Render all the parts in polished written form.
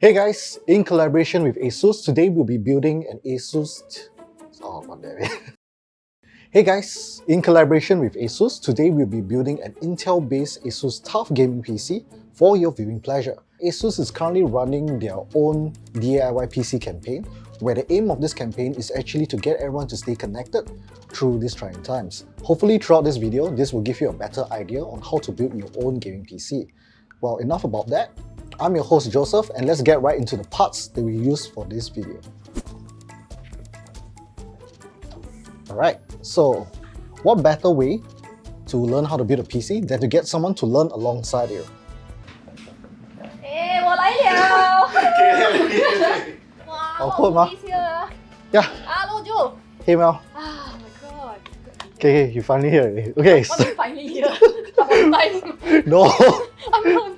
Hey guys, in collaboration with ASUS, today we'll be building an ASUS... Oh, not that way. Hey guys, in collaboration with ASUS, today we'll be building an Intel-based ASUS TUF gaming PC for your viewing pleasure. ASUS is currently running their own DIY PC campaign, where the aim of this campaign is actually to get everyone to stay connected through these trying times. Hopefully throughout this video, this will give you a better idea on how to build your own gaming PC. Well, enough about that. I'm your host Joseph, and let's get right into the parts that we use for this video. Alright, so what better way to learn how to build a PC than to get someone to learn alongside you? Hey, 我来了！哇，好困吗？ 我 here. Yeah, Hello, Joe. hey Mel. Ah, my God. Okay, you finally here already. Okay, What so, are you finally here? I'm on time. no. I'm on time.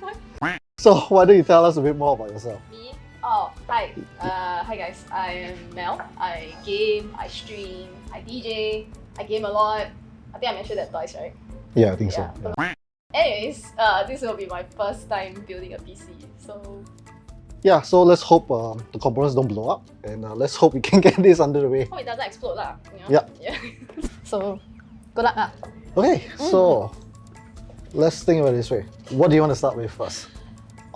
So why don't you tell us a bit more about yourself? Me? Oh, hi. Hi guys. I am Mel. I game, I stream, I DJ, I game a lot. I think I mentioned that twice, right? Yeah, I think so. Yeah. Anyways, this will be my first time building a PC. So Yeah, so let's hope the components don't blow up, and let's hope we can get this under the way. hope it doesn't explode lah. You know? Yeah. Yeah. So good luck lah. Okay, so let's think about it this way. What do you want to start with first?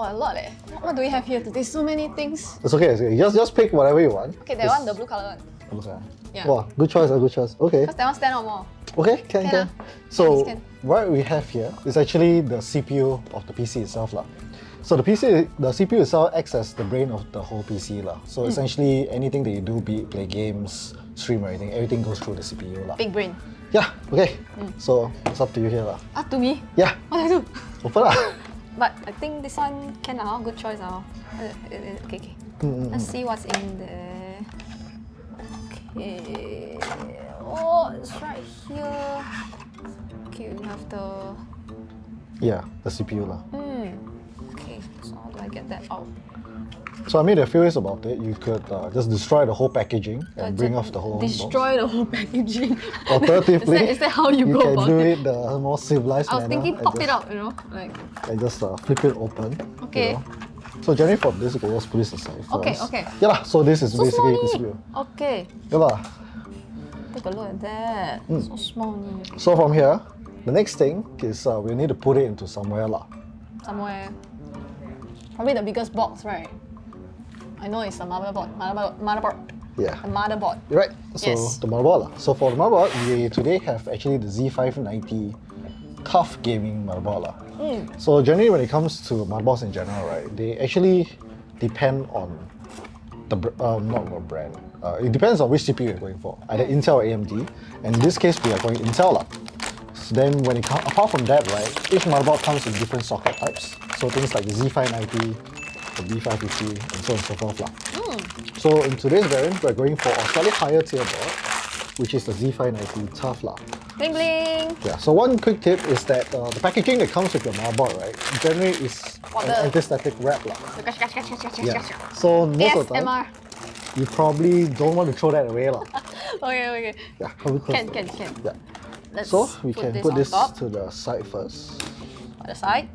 Oh, a lot eh. What do we have here today? So many things. It's okay, it's okay. Just pick whatever you want. Okay, that one, the blue color one. Okay. Yeah. Wow, good choice, good choice. Okay. Because that one stand out more. Okay, can. Can So, Can. what we have here is actually the CPU of the PC itself lah. So the CPU itself acts as the brain of the whole PC lah. So essentially, anything that you do, be it play games, stream or anything, everything goes through the CPU lah. Big brain. Yeah, okay. So, it's up to you here lah. Up to me. Yeah, What do I do? open lah. But I think this one can good choice Okay. Let's see what's in there. Okay. Oh, it's right here. Okay, we have the. Yeah, the CPU lah. Okay, so how do I get that out? So I made a few ways about it. You could just destroy the whole packaging and bring off the whole box. Destroy the whole packaging. Alternatively, is that how you go can about do it? it the more civilized I was manner. thinking and pop just, it out, you know, like. And just flip it open. Okay. You know. So generally for this, you can just put this aside first. Okay, okay. Yeah lah, so this is So basically small the only. CPU. Okay. Yeah lah. Take a look at that. So small only. So from here, the next thing is we need to put it into somewhere lah. Somewhere. Probably the biggest box, right? I know it's the motherboard. Motherboard. Yeah. The motherboard. You're right. So Yes. the motherboard lah. So for the motherboard, we today have actually the Z590 TUF gaming motherboard lah. So generally when it comes to motherboards in general, right, they actually depend on the not the brand. It depends on which CPU you're going for, either Intel or AMD. And in this case, we are going Intel lah. So then when it apart from that, right, each motherboard comes in different socket types. So things like the Z590, the B550, and so on and so forth lah. So in today's variant, we're going for a slightly higher tier board, which is the Z590 TUF lah. Bling bling. Yeah, so one quick tip is that the packaging that comes with your motherboard, right, generally is an anti-static wrap lah. Yeah. So most of the time, ASMR. you probably don't want to throw that away lah. Okay. Yeah, probably close Can. Yeah. Let's So we can put on this top. to the side first. On the side.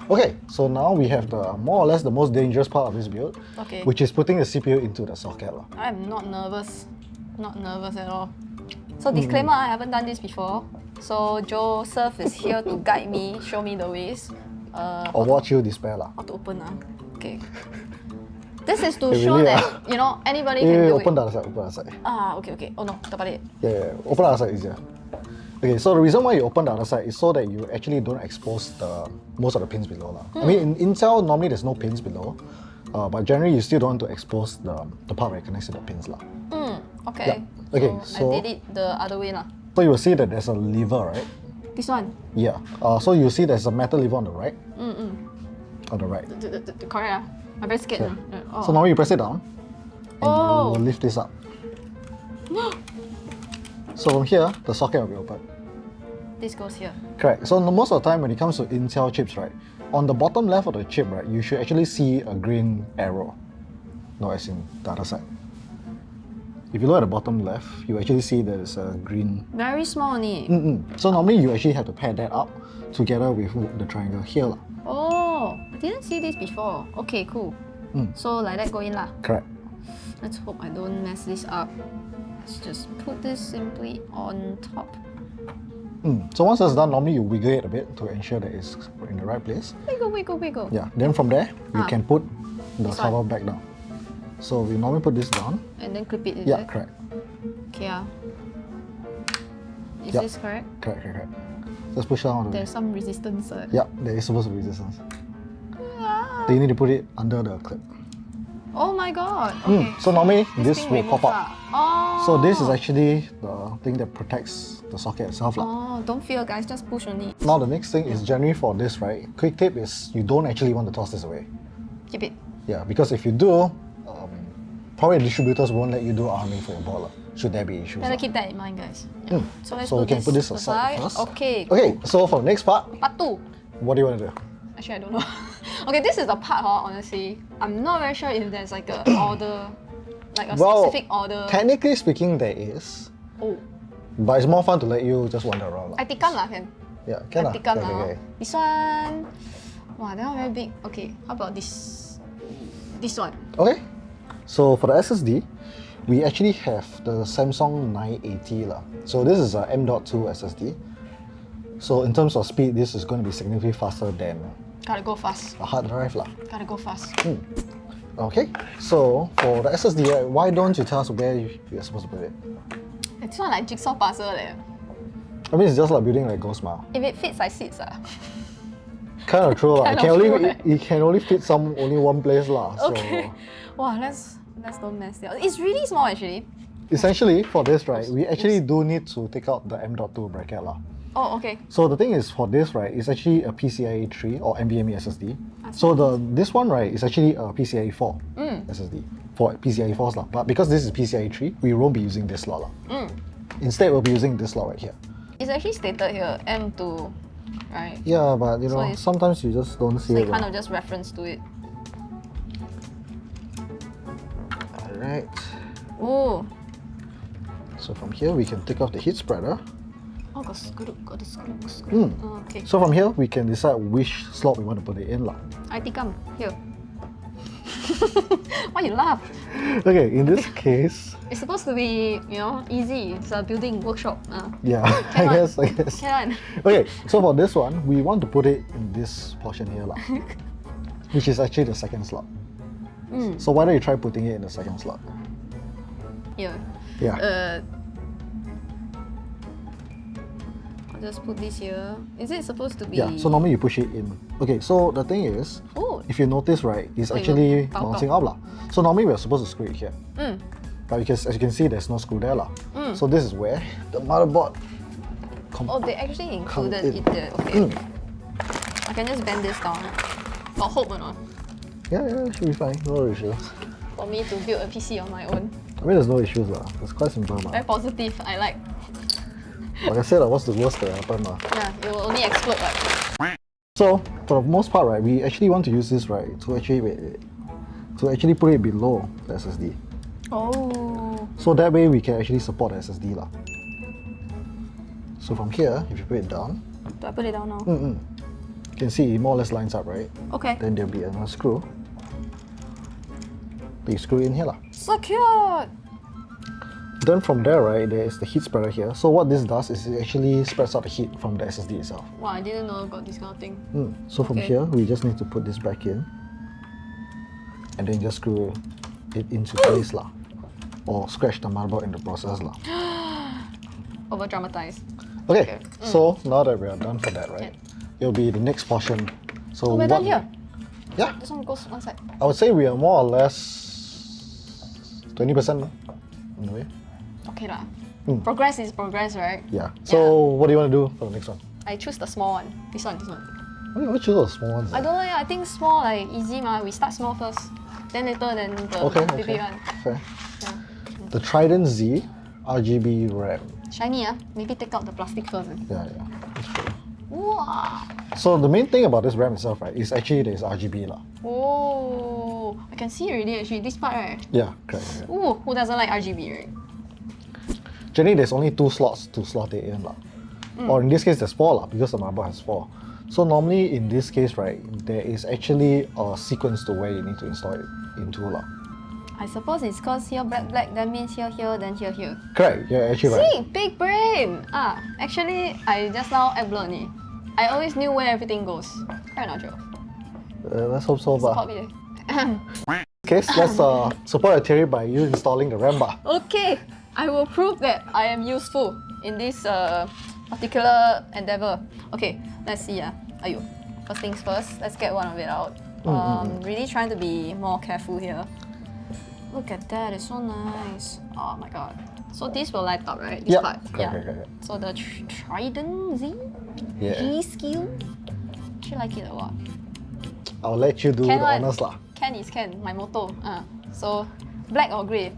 Okay, so now we have the more or less the most dangerous part of this build, Okay. which is putting the CPU into the socket lah. I'm not nervous. Not nervous at all. So disclaimer, I haven't done this before. So Joseph is here to guide me, show me the ways. Or watch you despair lah. How to open Okay. This is to Hey, show really, that, you know, anybody can do open it. the other side, open the other side. Okay. Oh no, terbalik. Yeah, open the other side easier. Okay, so the reason why you open the other side is so that you actually don't expose the most of the pins below lah. I mean, in Intel, normally there's no pins below, but generally you still don't want to expose the part where it connects to the pins lah. Okay. Yeah. Okay, so- I did it the other way lah. So you will see that there's a lever, right? This one. Yeah. So you see there's a metal lever on the right. On the right. Correct. I'm very scared now. Oh. So now you press it down, and Oh. you will lift this up. So from here, the socket will be open. This goes here. Correct. So most of the time when it comes to Intel chips, right, on the bottom left of the chip, right, you should actually see a green arrow. No, as in the other side. If you look at the bottom left, you actually see there's a green. Very small only. So normally you actually have to pair that up together with the triangle here lah. Oh, I didn't see this before. Okay, cool. So like that go in lah. Correct. Let's hope I don't mess this up. Let's just put this simply on top. So once that's done, normally you wiggle it a bit to ensure that it's in the right place. Wiggle, wiggle, wiggle. Yeah. Then from there, you Ah. can put the This cover back down. So we normally put this down. And then clip it, is Yeah, it? correct. Okay, Is Yep. this correct? Correct. Just push down all the way. There's some resistance. Yeah, there is supposed to be resistance. Ah. Then you need to put it under the clip. Oh my god. Okay. So normally this thing will pop removes up. Oh. So this is actually the thing that protects the socket itself. Lah. Oh, don't fear guys, just push only. Now the next thing is generally for this, right? Quick tip is you don't actually want to toss this away. Keep it. Yeah, because if you do, probably distributors won't let you do arming for your board. Lah. Should there be issues. Better Lah. keep that in mind, guys. Yeah. So let's So we can put this aside first. Okay. Okay, so for the next part, Part 2. what do you want to do? Actually, I don't know. Okay, this is the part, honestly. I'm not very sure if there's like a order, like a specific order. Technically speaking, there is, Oh, but it's more fun to let you just wander around. Lah. I tikam lah, can. Yeah, can I lah. tikam Okay, lah. okay. This one, wow, that one very big. Okay, how about this? This one. Okay, so for the SSD, we actually have the Samsung 980 lah. So this is a M.2 SSD. So in terms of speed, this is going to be significantly faster than Gotta go fast. a hard drive lah. Gotta go fast. Okay, so for the SSD, right, why don't you tell us where you're supposed to put it? This one like jigsaw puzzle leh. I mean, it's just like building like Ghost Mile. If it fits, I sits ah. Kind of true lah. Kind It can of only true, right? it can only fit only one place lah. Okay. Wow, let's don't mess it up. It's really small actually. So essentially for this, right, we actually do need to take out the M.2 bracket lah. Oh, okay. So the thing is for this, right, it's actually a PCIe 3 or NVMe SSD. So this one, right, is actually a PCIe 4 SSD for PCIe 4s lah. But because this is PCIe 3, we won't be using this slot lah. Instead, we'll be using this slot right here. It's actually stated here M2, right? Yeah, but you know, it's- sometimes you just don't see So it. it kind lah. of just reference to it. Alright. Oh, So from here, we can take off the heat spreader. oh, got the screw. Oh, okay. So from here, we can decide which slot we want to put it in lah. I tikam here. Why you laugh? Okay, in this case, It's supposed to be, easy. It's a building workshop. yeah, I on. guess. Can. Okay, so for this one, we want to put it in this portion here lah, which is actually the second slot. So why don't you try putting it in the second slot? Here. Yeah. I'll just put this here. Is it supposed to be? Yeah, so normally you push it in. Okay, so the thing is, Oh. if you notice, right, it's Oh, actually yeah. bouncing up lah. So normally we're supposed to screw it here. Mm. But because as you can see, there's no screw there lah. So this is where the motherboard Oh, they actually included in. it there. Okay. I can just bend this down. Got hope or not? Yeah, should be fine. No issues. For me to build a PC on my own. I mean, there's no issues lah. It's quite simple lah. Very positive. I like. Like I said, what's the worst that happen lah? Yeah, it will only explode right. So for the most part, right, we actually want to use this, right, to actually to actually put it below the SSD. Oh. So that way we can actually support the SSD lah. So from here, if you put it down, Do I put it down now? you can see it more or less lines up, right? Okay. Then there'll be another screw. Then you screw in here lah. So cute. Then from there, right, there is the heat spreader here. So what this does is it actually spreads out the heat from the SSD itself. Wow, I didn't know got this kind of thing. So from Okay. here, we just need to put this back in, and then just screw it into place lah, or scratch the motherboard in the process lah. Over dramatized. Okay, so now that we are done for that, right, it'll be the next portion. So Oh, we're done here. Yeah, This one goes one side. I would say we are more or less 20% in a way. Okay lah. Progress is progress, right? Yeah. So what do you want to do for the next one? I choose the small one. This one. Why do you choose those small ones? I don't know, yeah, I think small like easy ma. We start small first. Then later then the Okay, big okay. one. Fair. Yeah. The Trident Z RGB RAM. Shiny maybe take out the plastic first. Yeah, that's true. Wow. So the main thing about this RAM itself, right, is actually there's RGB lah. Oh, I can see already actually this part, right? Yeah, correct. Ooh, who doesn't like RGB, right? Generally, there's only 2 slots to slot it in lah. Or in this case, there's 4 lah, because the motherboard has 4. So normally in this case, right, there is actually a sequence to where you need to install it into lah. I suppose it's because here black, that means here, then here. Correct, you're actually right. See, big brain! Actually, I just now act blur only. I always knew where everything goes. Right now, Joe. Let's hope so, but Support me. case, let's support your theory by you installing the RAM bar. Okay, I will prove that I am useful in this particular endeavor. Okay, let's see. Ayo, first things first, let's get one of it out. Really trying to be more careful here. Look at that, it's so nice. Oh my god. So this will light up, right? This part. Correct. So the Trident Z? Yeah. G skill? Do you like it a lot? I'll let you do Can the one. honors lah. Can is can, my motto. So black or grey?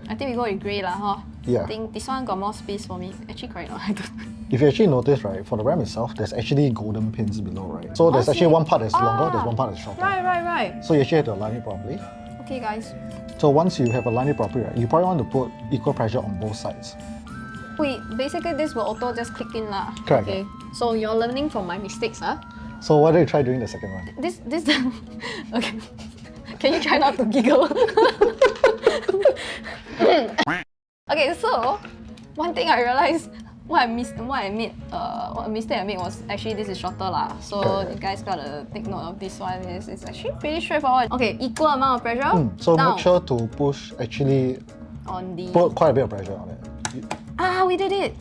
I think we go with grey lah, huh? Yeah. I think this one got more space for me. Actually, correct. No, I don't. If you actually notice, right, for the RAM itself, there's actually golden pins below, right? So there's actually one part that's longer, there's one part that's shorter. Right. So you actually have to align it properly. Okay, guys. So once you have aligned it properly, right, you probably want to put equal pressure on both sides. Wait, basically this will auto just click in lah. Correct. Okay. So you're learning from my mistakes, huh? So why don't you try doing the second one? This. Okay. Can you try not to giggle? Okay, so one thing I realized, what mistake I made was actually this is shorter lah. So Correct. you guys gotta take note of this one. It's actually pretty straightforward. Okay, equal amount of pressure. So down make sure to push, actually on the. put quite a bit of pressure on it. We did it.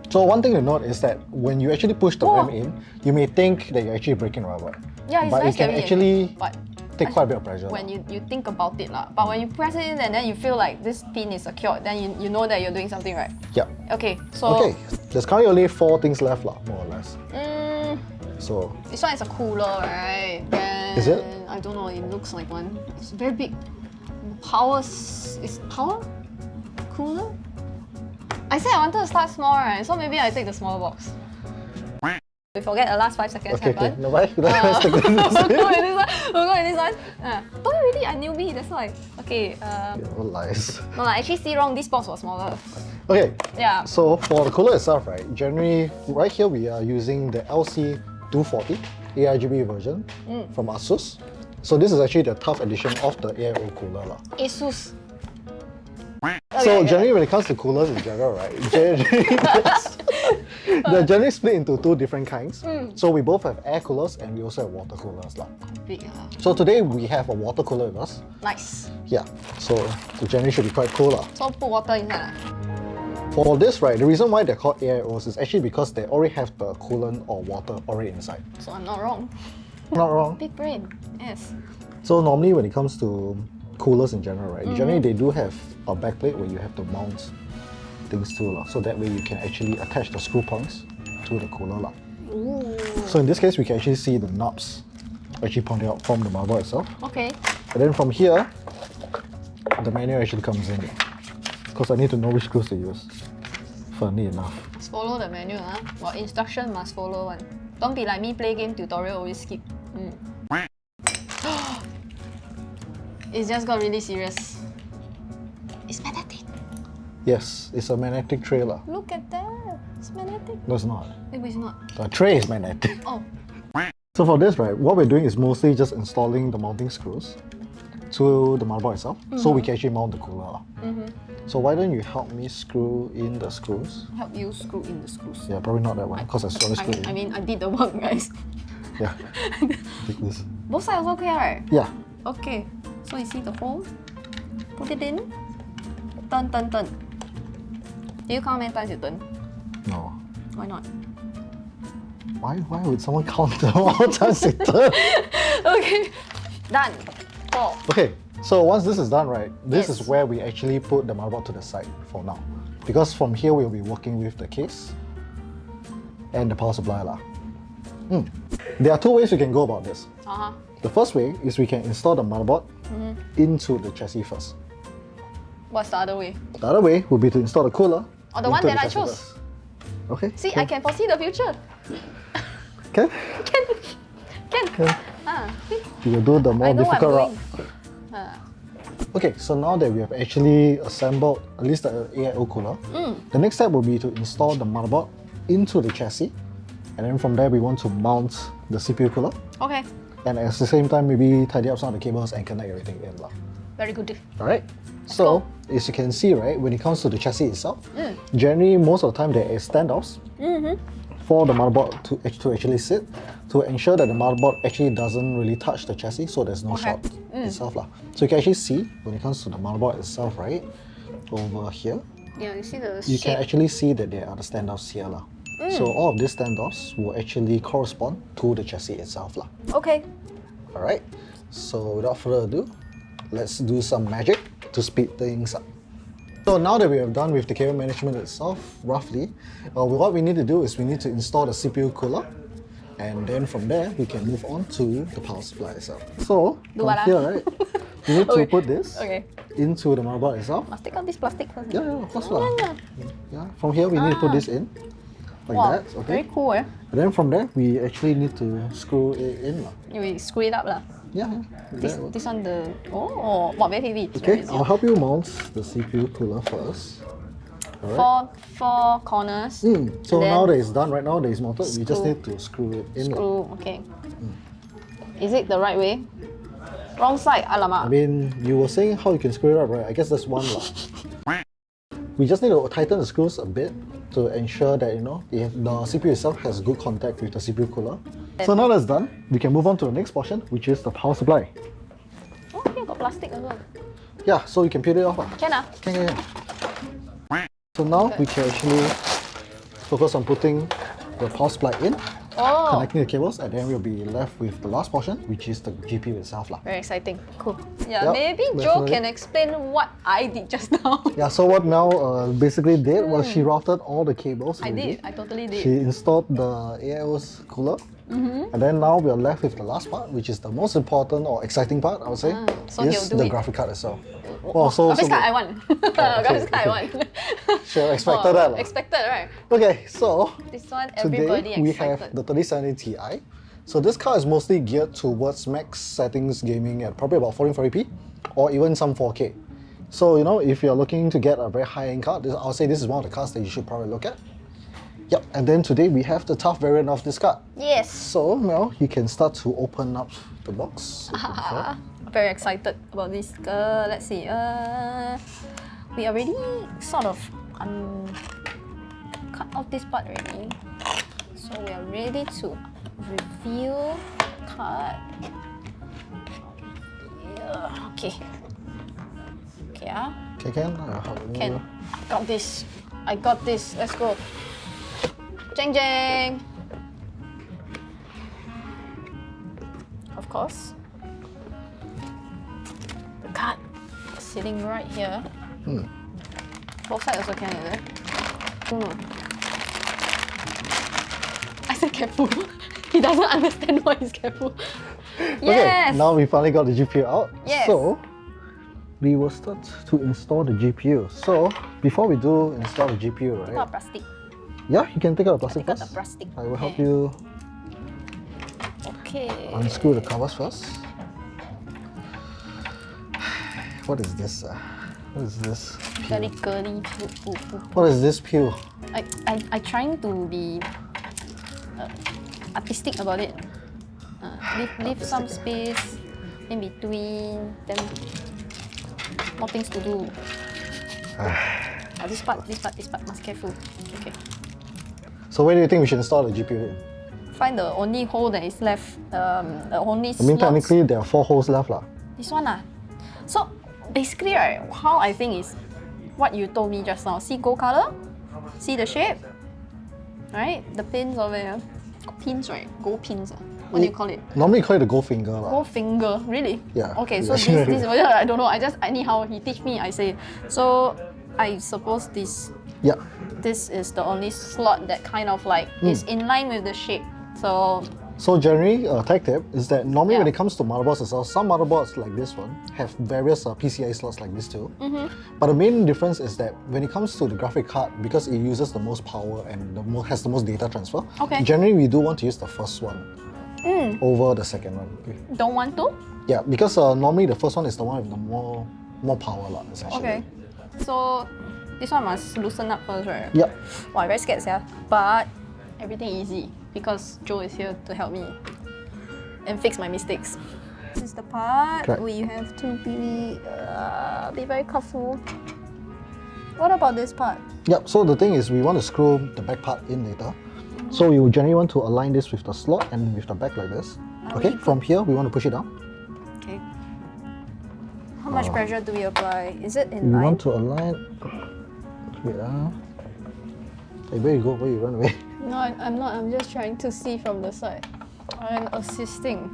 So one thing to note is that when you actually push the Oh. RAM in, you may think that you're actually breaking rubber. Yeah, it's but very it can scary. actually But take quite a bit of pressure. when you think about it lah. But when you press it in and then you feel like this pin is secured, then you know that you're doing something right. Yeah. Okay, so Okay, there's currently only 4 things left lah, more or less. So this one is a cooler, right? Then Is it? I don't know. It looks like one. It's very big. Is power cooler? I said I wanted to start small, right? So maybe I take the smaller box. We forget the last 5 seconds okay, happened. no, bye. Let's take We'll this. go with this one. We'll go with this one. Don't really, I newbie. That's why. Okay. What lies? No, I actually see wrong. This box was smaller. Okay, Yeah. so for the cooler itself, right, generally, right here we are using the LC240 ARGB version from ASUS. So this is actually the tough edition of the AIO cooler lah. Asus. So generally when it comes to coolers in general, right, they're generally split into 2 different kinds. So we both have air coolers and we also have water coolers lah. Big. So today we have a water cooler with us. Nice. Yeah, so it generally should be quite cool lah. So put water inside. For this, right, the reason why they're called AIOs is actually because they already have the coolant or water already inside. So I'm not wrong. Not wrong. Big brain. Yes. So normally when it comes to coolers in general, right, generally they do have a backplate where you have to mount things to lah. So that way you can actually attach the screw points to the cooler lah. Ooh. So in this case, we can actually see the knobs actually pointing out from the motherboard itself. Okay. And then from here, the manual actually comes in. Because I need to know which screws to use. Funny enough. Just follow the manual, huh? Well, instruction must follow one. Don't be like me, play game tutorial, always skip. It just got really serious. It's magnetic. Yes, it's a magnetic tray lah. Look at that. It's magnetic. No, it's not. Maybe it's not. The tray is magnetic. Oh. So for this, right, what we're doing is mostly just installing the mounting screws to the motherboard itself, so we can actually mount the cooler lah. So why don't you help me screw in the screws? Help you screw in the screws. Yeah, probably not that one, because I saw screw in. I mean, I did the work, guys. Yeah, take this. Both sides also clear, right? Yeah, Okay. So you see the hole? Put it in. Turn. Do you count how many times you turn? no. Why not? Why would someone count the amount of times they turn? Okay. Done. 4. Okay, so once this is done, right, this Yes. is where we actually put the motherboard to the side for now. Because from here, we'll be working with the case and the power supply lah. There are 2 ways we can go about this. The first way is we can install the motherboard into the chassis first. What's the other way? The other way would be to install the cooler. Oh, the one into that I chassis chose. first. Okay. See, I can foresee the future. Can? Can. You will do the more I know what I'm difficult route. doing. Okay, so now that we have actually assembled at least the AIO cooler, the next step will be to install the motherboard into the chassis And then from there, we want to mount the CPU cooler. Okay. And at the same time, maybe tidy up some of the cables and connect everything in. Very good. Alright? So, as you can see, right, when it comes to the chassis itself, Mm. generally most of the time there is standoffs for the motherboard to actually sit to ensure that the motherboard actually doesn't really touch the chassis, so there's no short itself. So you can actually see when it comes to the motherboard itself, right, over here, Yeah, you see the you can shape. actually see that there are the standoffs here. So all of these standoffs will actually correspond to the chassis itself. Okay. Alright, so without further ado, let's do some magic to speed things up. So now that we have done with the cable management itself, roughly, what we need to do is we need to install the CPU cooler, and then from there we can move on to the power supply itself. So Do from what, here, right, we need Okay. to put this Okay. into the motherboard itself. Must take out this plastic first. Yeah, of course. Yeah. Yeah, from here we need to put this in, like Wow, that, okay? very cool. And then from there, we actually need to screw it in. You screw it up lah. Yeah, This that works. this one the wow, very heavy. It's Okay, very I'll easy. help you mount the CPU cooler first. Alright. Four corners. So and then now that it's done, right now that it's mounted, we just screw. need to screw it in. Screw. Okay. Is it the right way? Wrong side. I Alamak. mean, you were saying how you can screw it up, right? I guess that's one lah. We just need to tighten the screws a bit to ensure that, you know, the CPU itself has good contact with the CPU cooler. So now that's done, we can move on to the next portion, which is the power supply. Oh, here got plastic as well. Yeah, so you can peel it off. Can ah? Can. So now we can actually focus on putting the power supply in, Oh, connecting the cables, and then we'll be left with the last portion, which is the GPU itself. very exciting. Cool. Yeah, Yep, maybe Joe definitely. can explain what I did just now. Yeah, so what Mel basically did was she routed all the cables. I already. did. I totally did. She installed the AIO's cooler. And then now we are left with the last part, which is the most important or exciting part, I would say, so is he'll do the it. graphic card itself. Oh, so Graphics card I good. want. Graphics card I want. Sure, expected that lah. Expected, right? Okay, so This one, today everybody we excited. have the 3070 Ti. So this card is mostly geared towards max settings gaming at probably about 1440p or even some 4K. So you know, if you're looking to get a very high-end card, I'll say this is one of the cards that you should probably look at. Yep, and then today we have the tough variant of this card. Yes. So now you can start to open up the box. Very excited about this. Let's see. We already sort of cut off this part already. So we are ready to reveal card. Yeah, okay. Okay, Okay, can? I'll help you. Can. I got this. I got this. Let's go. Jeng jeng. Of course. The card is sitting right here. Both sides also can, is it? Oh no. I said careful. He doesn't understand why he's careful. Yes! Okay, now we finally got the GPU out. Yes. So we will start to install the GPU. So before we do install the GPU, Take right? out plastic. Yeah, you can take out the plastic Take out the first. plastic. I will help Okay. you Okay. unscrew the covers first. What is this? What is this? Very Peel? curly. What is this peel? I trying to be artistic about it. Leave some space in between. Then more things to do. This part must careful. Okay. So where do you think we should install the GPU? Find the only hole that is left. The only I mean, slots. technically there are 4 holes left lah. This one ah. So basically, right, how I think is what you told me just now. See gold color? See the shape? Right? The pins over here. Pins, right? Gold pins. What do you call it? Normally you call it the gold finger lah. Gold finger, really? Yeah. Okay, so Yeah. this I don't know. I just anyhow he teach me. I say so. I suppose Yeah. this is the only slot that kind of like is in line with the shape. So So generally, a tech tip is that normally when Yeah. it comes to motherboards itself, some motherboards like this one have various PCIe slots like this too. But the main difference is that when it comes to the graphic card, because it uses the most power and has the most data transfer, Okay. generally we do want to use the first one over the second one. Okay. don't want to. Yeah, because normally the first one is the one with the more power lah, essentially. Okay. So this one must loosen up first, right? Yep. Wow, I very scared, yeah. But everything easy. because Joe is here to help me and fix my mistakes. This is the part Correct. where you have to be very careful. What about this part? Yep, so the thing is we want to screw the back part in later. So you generally want to align this with the slot and with the back like this. Okay, from here we want to push it down. Okay. How much pressure do we apply? Is it in We line? want to align. Wait, Hey, where you go? Where you run away? No, I'm not. I'm just trying to see from the side. I'm assisting.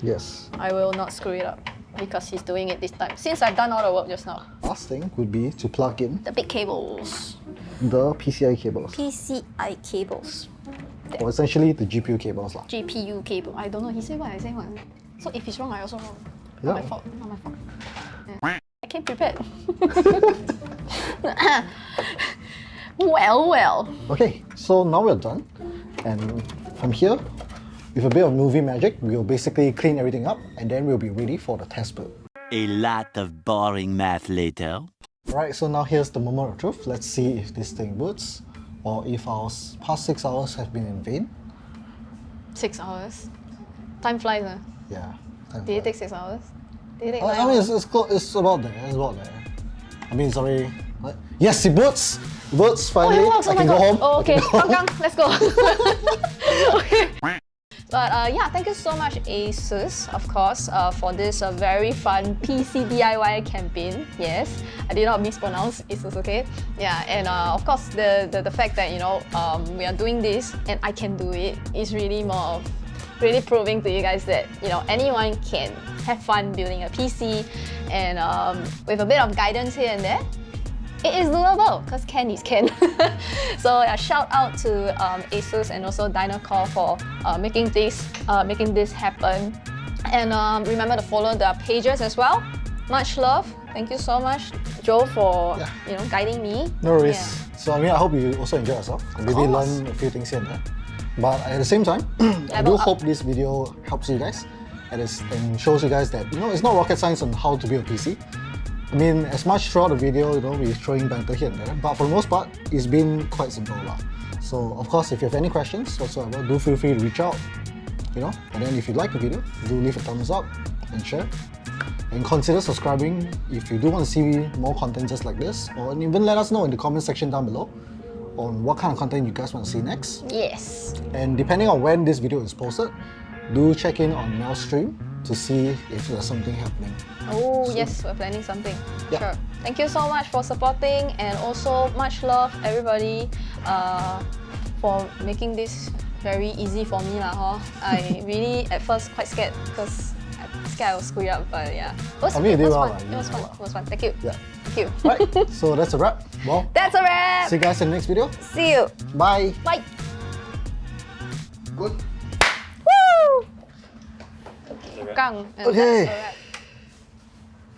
Yes. I will not screw it up because he's doing it this time. Since I've done all the work just now. Last thing would be to plug in The big cables. the PCI cables, PCI cables. or essentially the GPU cables lah. GPU cable. I don't know. He said what? I say what? So if he's wrong, I also wrong. Not my Yeah. fault. Not my fault. Yeah. I came prepared. Well. Okay, so now we're done, and from here, with a bit of movie magic, we'll basically clean everything up, and then we'll be ready for the test build. A lot of boring math later. Alright, so now here's the moment of truth. Let's see if this thing boots, or if our past 6 hours have been in vain. 6 hours. Time flies, huh? Yeah. Time Did it flies. take 6 hours? Did it take I 9 mean, hours? it's about there. It's about there. I mean, it's already. What? Yes, it boots. It boots Oh, finally. it works! I Oh my can go god! home. Oh, I okay. can go home. Gang, let's go. Okay. But yeah, thank you so much ASUS, of course, for this very fun PC DIY campaign. Yes, I did not mispronounce ASUS, okay? Yeah, and of course the fact that we are doing this and I can do it is really more of really proving to you guys that anyone can have fun building a PC, and with a bit of guidance here and there, it is doable because Ken is Ken. So yeah, shout out to ASUS and also Dynacore for making this happen. And remember to follow their pages as well. Much love. Thank you so much, Joe, for guiding me. No worries. Yeah. So I mean, I hope you also enjoy yourself and maybe course. learn a few things here and there. But at the same time, I Level do up. hope this video helps you guys and shows you guys that it's not rocket science on how to build a PC. I mean, as much throughout the video, we're throwing banter here and there, but for the most part, it's been quite simple lah. So of course, if you have any questions whatsoever, do feel free to reach out. And then if you like the video, do leave a thumbs up and share. And consider subscribing if you do want to see more content just like this, or even let us know in the comment section down below on what kind of content you guys want to see next. Yes. And depending on when this video is posted, do check in on Mel's stream to see if there's something happening. Oh yes, we're planning something. Yeah. Sure. Thank you so much for supporting, and also much love everybody for making this very easy for me lah. I really at first quite scared because I'm scared I will screw it up, but yeah, it was, I mean, you it did was well, fun. lah. You It was did fun. well. It was fun. Thank you. Yeah. Thank you. Right, so that's a wrap. Well, That's a wrap. see you guys in the next video. See you. Bye. Bye. Good. Woo. Gang. And Okay. That's a wrap.